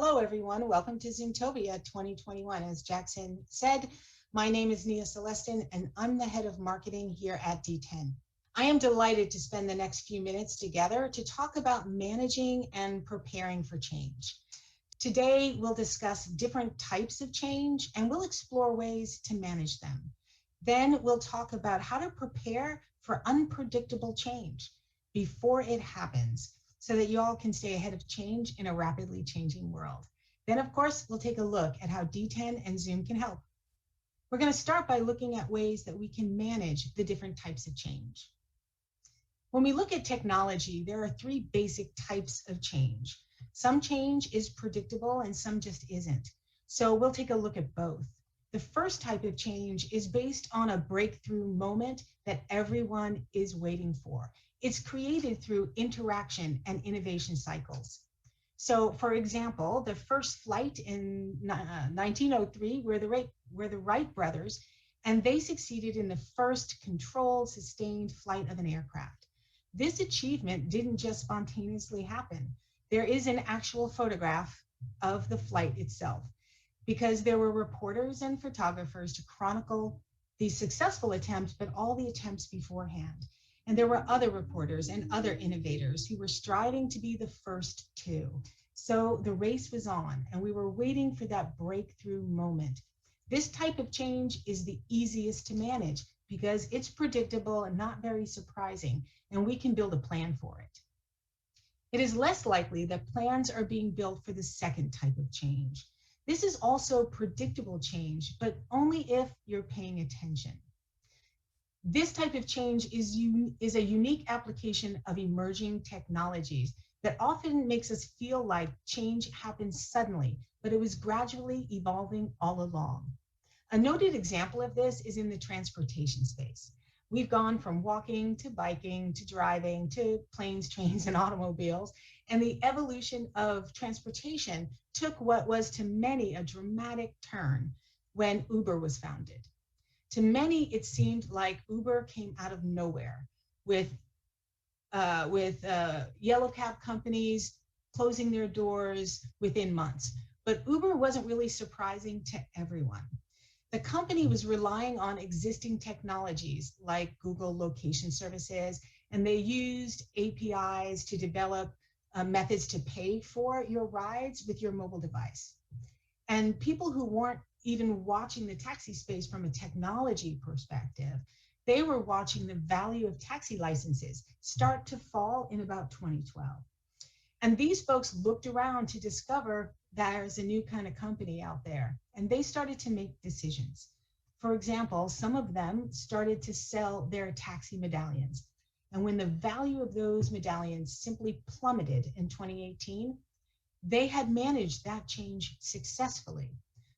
Hello, everyone. Welcome to Zoomtopia 2021. As Jackson said, my name is Nia Celestin, and I'm the head of marketing here at D10. I am delighted to spend the next few minutes together to talk about managing and preparing for change. Today, we'll discuss different types of change, and we'll explore ways to manage them. Then we'll talk about how to prepare for unpredictable change before it happens, so that you all can stay ahead of change in a rapidly changing world. Then, of course, we'll take a look at how D10 and Zoom can help. We're going to start by looking at ways that we can manage the different types of change. When we look at technology, there are three basic types of change. Some change is predictable and some just isn't. So we'll take a look at both. The first type of change is based on a breakthrough moment that everyone is waiting for. It's created through interaction and innovation cycles. So, for example, the first flight in 1903 were the Wright brothers, and they succeeded in the first controlled, sustained flight of an aircraft. This achievement didn't just spontaneously happen. There is an actual photograph of the flight itself, because there were reporters and photographers to chronicle the successful attempt, but all the attempts beforehand. And there were other reporters and other innovators who were striving to be the first two. So the race was on, and we were waiting for that breakthrough moment. This type of change is the easiest to manage because it's predictable and not very surprising, and we can build a plan for it. It is less likely that plans are being built for the second type of change. This is also predictable change, but only if you're paying attention. This type of change is a unique application of emerging technologies that often makes us feel like change happens suddenly, but it was gradually evolving all along. A noted example of this is in the transportation space. We've gone from walking to biking to driving to planes, trains, and automobiles, and the evolution of transportation took what was to many a dramatic turn when Uber was founded. To many, it seemed like Uber came out of nowhere with yellow cab companies closing their doors within months. But Uber wasn't really surprising to everyone. The company was relying on existing technologies like Google location services, and they used APIs to develop methods to pay for your rides with your mobile device. And people who weren't even watching the taxi space from a technology perspective, they were watching the value of taxi licenses start to fall in about 2012. And these folks looked around to discover there's a new kind of company out there, and they started to make decisions. For example, some of them started to sell their taxi medallions. And when the value of those medallions simply plummeted in 2018, they had managed that change successfully.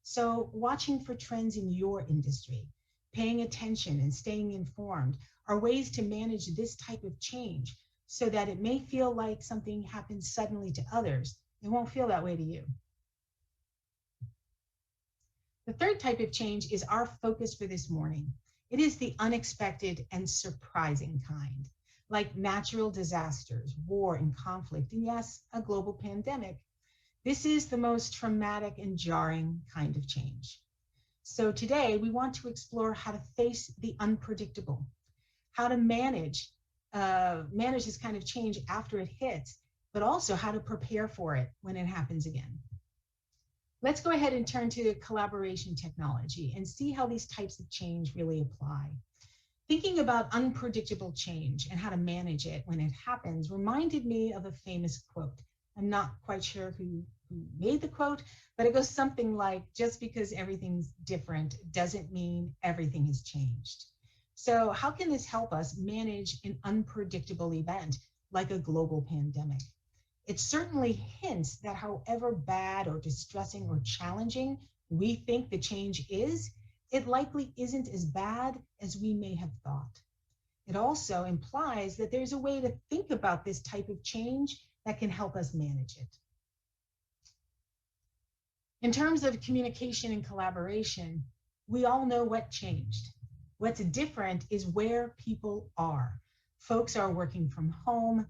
So watching for trends in your industry, paying attention and staying informed are ways to manage this type of change so that it may feel like something happens suddenly to others. It won't feel that way to you. The third type of change is our focus for this morning. It is the unexpected and surprising kind, like natural disasters, war and conflict, and yes, a global pandemic. This is the most traumatic and jarring kind of change. So today we want to explore how to face the unpredictable, how to manage this kind of change after it hits, but also how to prepare for it when it happens again. Let's go ahead and turn to collaboration technology and see how these types of change really apply. Thinking about unpredictable change and how to manage it when it happens reminded me of a famous quote. I'm not quite sure who made the quote, but it goes something like, just because everything's different doesn't mean everything has changed. So how can this help us manage an unpredictable event like a global pandemic? It certainly hints that however bad or distressing or challenging we think the change is, it likely isn't as bad as we may have thought. It also implies that there's a way to think about this type of change that can help us manage it. In terms of communication and collaboration, we all know what changed. What's different is where people are. Folks are working from home,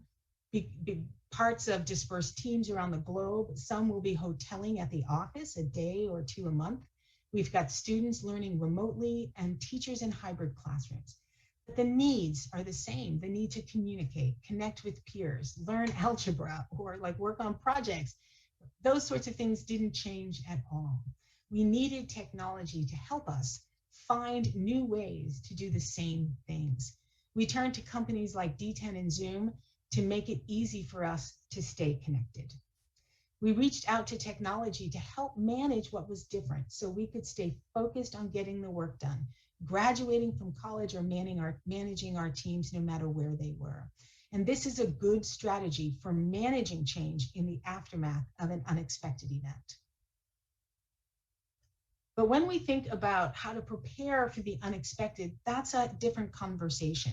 parts of dispersed teams around the globe. Some will be hoteling at the office a day or two a month. We've got students learning remotely and teachers in hybrid classrooms. But the needs are the same. The need to communicate, connect with peers, learn algebra, or like work on projects. Those sorts of things didn't change at all. We needed technology to help us find new ways to do the same things. We turned to companies like D10 and Zoom to make it easy for us to stay connected. We reached out to technology to help manage what was different so we could stay focused on getting the work done, graduating from college or managing our teams no matter where they were. And this is a good strategy for managing change in the aftermath of an unexpected event. But when we think about how to prepare for the unexpected, that's a different conversation.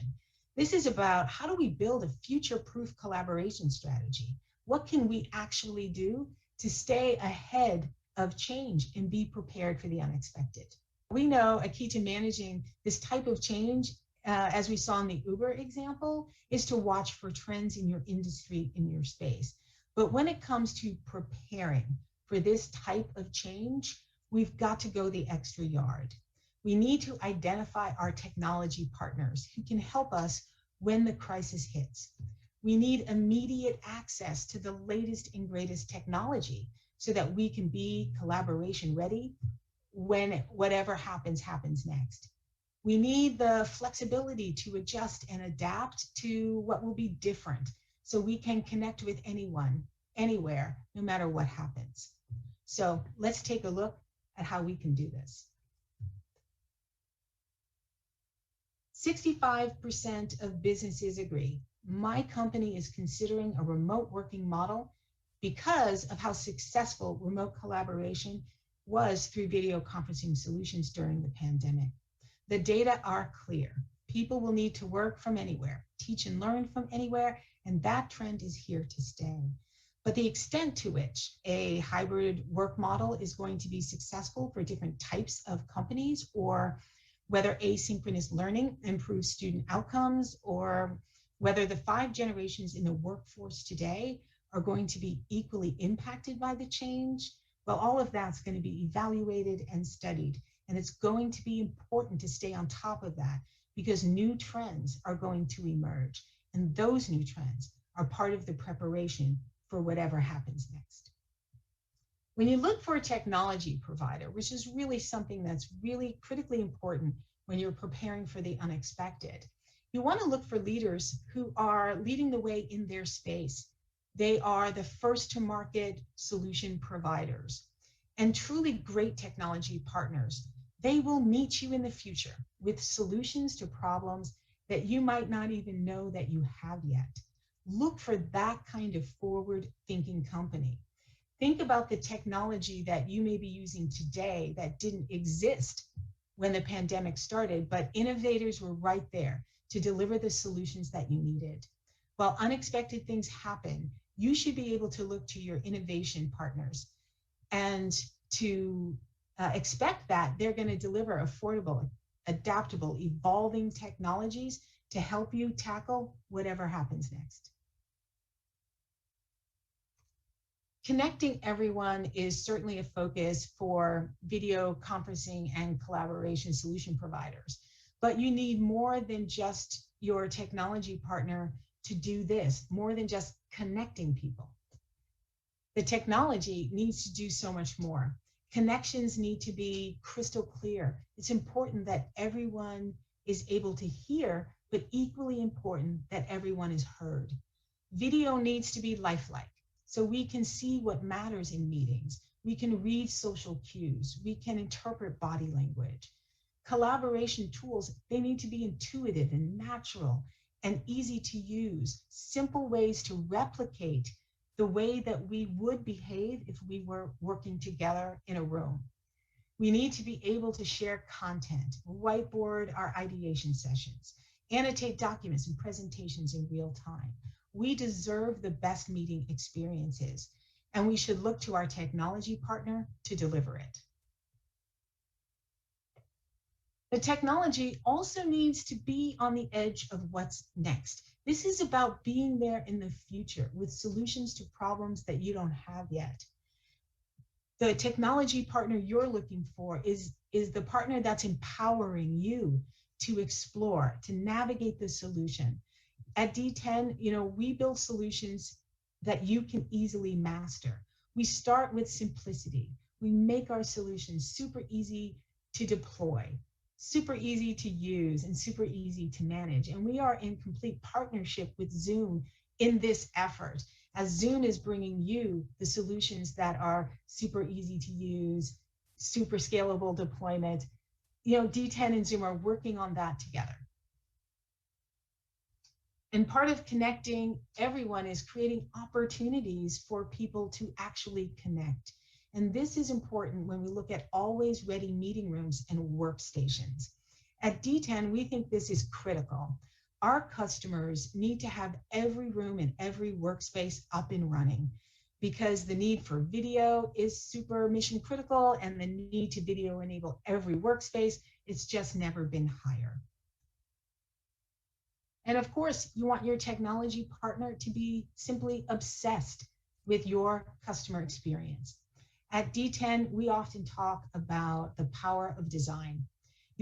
This is about how do we build a future-proof collaboration strategy? What can we actually do to stay ahead of change and be prepared for the unexpected? We know a key to managing this type of change, as we saw in the Uber example, is to watch for trends in your industry, in your space. But when it comes to preparing for this type of change, we've got to go the extra yard. We need to identify our technology partners who can help us when the crisis hits. We need immediate access to the latest and greatest technology so that we can be collaboration ready when whatever happens next. We need the flexibility to adjust and adapt to what will be different so we can connect with anyone, anywhere, no matter what happens. So let's take a look at how we can do this. 65% of businesses agree. My company is considering a remote working model because of how successful remote collaboration was through video conferencing solutions during the pandemic. The data are clear. People will need to work from anywhere, teach and learn from anywhere, and that trend is here to stay. But the extent to which a hybrid work model is going to be successful for different types of companies, or whether asynchronous learning improves student outcomes, or whether the 5 generations in the workforce today are going to be equally impacted by the change, well, all of that's going to be evaluated and studied. And it's going to be important to stay on top of that because new trends are going to emerge. And those new trends are part of the preparation for whatever happens next. When you look for a technology provider, which is really something that's really critically important when you're preparing for the unexpected, you want to look for leaders who are leading the way in their space. They are the first to market solution providers and truly great technology partners. They will meet you in the future with solutions to problems that you might not even know that you have yet. Look for that kind of forward-thinking company. Think about the technology that you may be using today that didn't exist when the pandemic started, but innovators were right there to deliver the solutions that you needed. While unexpected things happen, you should be able to look to your innovation partners and to expect that they're going to deliver affordable, adaptable, evolving technologies to help you tackle whatever happens next. Connecting everyone is certainly a focus for video conferencing and collaboration solution providers, but you need more than just your technology partner to do this, more than just connecting people. The technology needs to do so much more. Connections need to be crystal clear. It's important that everyone is able to hear, but equally important that everyone is heard. Video needs to be lifelike, so we can see what matters in meetings. We can read social cues. We can interpret body language. Collaboration tools, they need to be intuitive and natural and easy to use, simple ways to replicate the way that we would behave if we were working together in a room. We need to be able to share content, whiteboard our ideation sessions, annotate documents and presentations in real time. We deserve the best meeting experiences, and we should look to our technology partner to deliver it. The technology also needs to be on the edge of what's next. This is about being there in the future with solutions to problems that you don't have yet. The technology partner you're looking for is the partner that's empowering you to explore, to navigate the solution. At D10, we build solutions that you can easily master. We start with simplicity. We make our solutions super easy to deploy, super easy to use, and super easy to manage. And we are in complete partnership with Zoom in this effort, as Zoom is bringing you the solutions that are super easy to use, super scalable deployment. D10 and Zoom are working on that together. And part of connecting everyone is creating opportunities for people to actually connect. And this is important when we look at always ready meeting rooms and workstations. At D10, we think this is critical. Our customers need to have every room and every workspace up and running, because the need for video is super mission critical, and the need to video enable every workspace, it's just never been higher. And of course, you want your technology partner to be simply obsessed with your customer experience. At D10, we often talk about the power of design.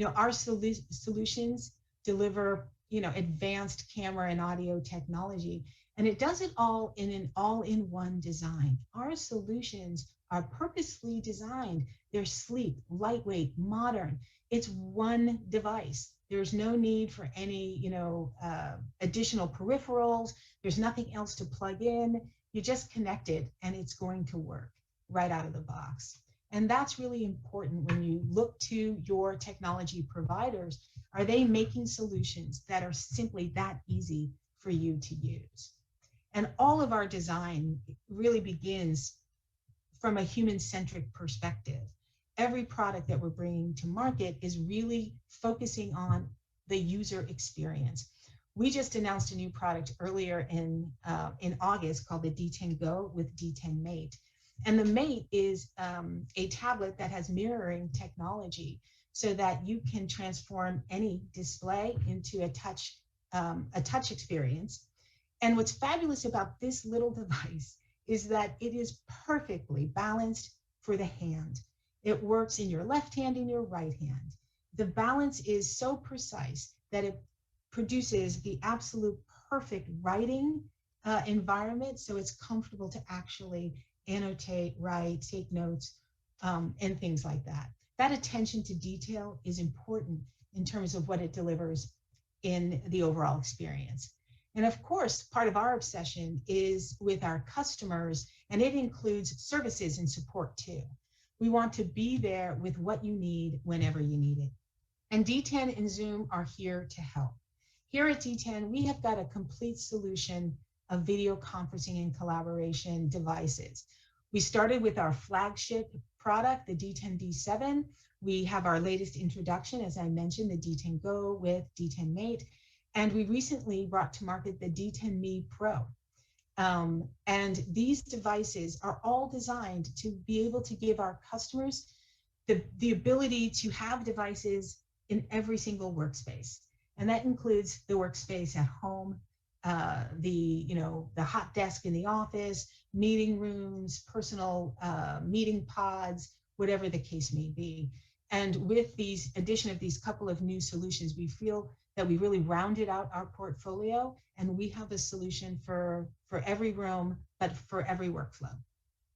Our solutions deliver, advanced camera and audio technology, and it does it all in an all-in-one design. Our solutions are purposely designed. They're sleek, lightweight, modern. It's one device. There's no need for any, additional peripherals. There's nothing else to plug in. You just connect it and it's going to work right out of the box. And that's really important when you look to your technology providers. Are they making solutions that are simply that easy for you to use? And all of our design really begins from a human-centric perspective. Every product that we're bringing to market is really focusing on the user experience. We just announced a new product earlier in August called the D10 Go with D10 Mate. And the Mate is a tablet that has mirroring technology so that you can transform any display into a touch experience. And what's fabulous about this little device is that it is perfectly balanced for the hand. It works in your left hand and your right hand. The balance is so precise that it produces the absolute perfect writing environment, so it's comfortable to actually annotate, write, take notes, and things like that. That attention to detail is important in terms of what it delivers in the overall experience. And of course, part of our obsession is with our customers, and it includes services and support too. We want to be there with what you need whenever you need it. And D10 and Zoom are here to help. Here at D10, we have got a complete solution of video conferencing and collaboration devices. We started with our flagship product, the D10 D7. We have our latest introduction, as I mentioned, the D10 Go with D10 Mate. And we recently brought to market the D10 Me Pro. And these devices are all designed to be able to give our customers the ability to have devices in every single workspace. And that includes the workspace at home, the hot desk in the office, meeting rooms, personal meeting pods, whatever the case may be. And with these addition of these couple of new solutions, we feel that we really rounded out our portfolio, and we have a solution for every room, but for every workflow.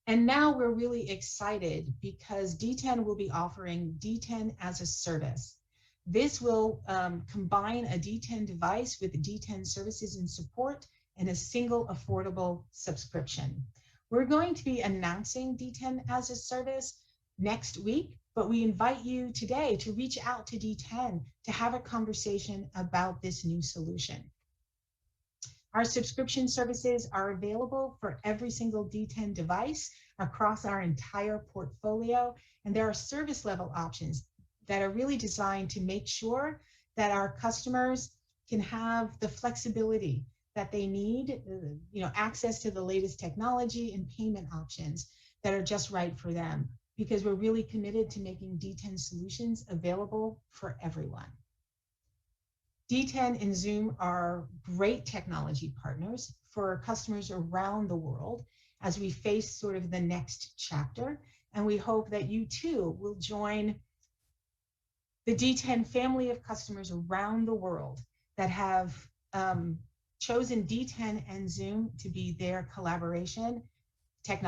And now we're really excited because D10 will be offering D10 as a service. This will combine a D10 device with D10 services and support in a single affordable subscription. We're going to be announcing D10 as a service next week, but we invite you today to reach out to D10 to have a conversation about this new solution. Our subscription services are available for every single D10 device across our entire portfolio, and there are service level options that are really designed to make sure that our customers can have the flexibility that they need, access to the latest technology and payment options that are just right for them. because we're really committed to making D10 solutions available for everyone. D10 and Zoom are great technology partners for customers around the world as we face sort of the next chapter. And we hope that you too will join the D10 family of customers around the world that have chosen D10 and Zoom to be their collaboration technology